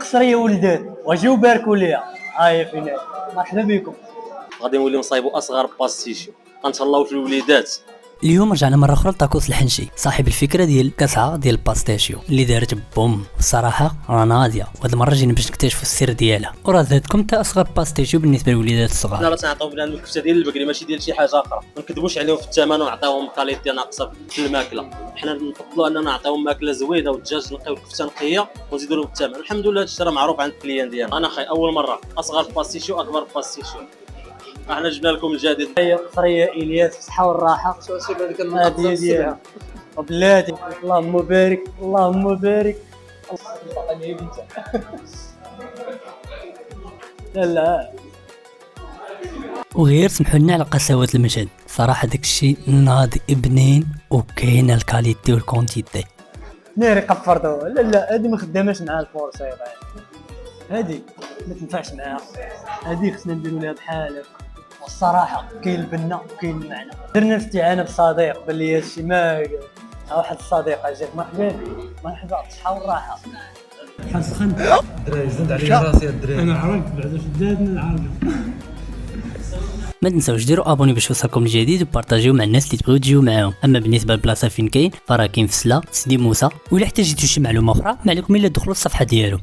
قصريه ولدات وجيو باركوا ليا. هاي فين مرحبا بكم. غادي نوليو نصايبوا اصغر باستيشيو غنتهلاو في الوليدات. اليوم رجعنا مره اخرى لطاكوس الحنشي صاحب الفكره ديال كاسعه ديال الباستيشيو اللي دارت بوم. الصراحه راه ناضيه وهاد المره جينا باش نكتشفوا السر ديالها وراه زادكم حتى اصغر باستيشيو بالنسبه للوليدات الصغار. حنا راه تنعطيو بنادم الكفته ديال البقري ماشي ديال شي حاجه اخرى، ما نكذبوش عليهم في الثمن ونعطيوهم كاليتي ناقصه في الماكله. حنا نفضلوا اننا نعطيوهم ماكله زوينه والدجاج نقي والكفته نقيه ونزيدوا لهم الثمن. الحمد لله هادشي راه معروف عند الكليان ديالنا. انا اول مره اصغر باستيشيو اكبر باستيشيو. احنا جبنا لكم الجديد. هي قصريه الياس بالصحه والراحه. هذه ديالها وبلاتي. اللهم بارك اللهم بارك. لا وغير سمحوا لنا على قساوه المشهد صراحه داكشي ناضي بنين وكاينه الكاليتي والكونتيتي. ناري قفرتو. لا هذه ما خداماش مع الفورس. هذه ما تنفعش معاها. هذه خصنا نديروا لها بحال هكا. والصراحه كاين البنه وكاين المعنى. درنا الاستعانه بصديق بان لي هادشي ما واحد الصديق جاك مرحبا مرحبا بالصحه والراحه. حسخن الدراري زند عليه راسي يا الدراري. انا عرفت بعدا شدادنا العالم. ما تنساوش ديروا ابوني باش يوصلكم الجديد وبارطاجيو مع الناس اللي تبغيو تجيو معاهم. اما بالنسبه للبلاصه فين كاين فراه كاين في سلا سيدي موسى، ولا احتاجيتو شي معلومه اخرى ما عليكم الا تدخلوا الصفحه ديالو.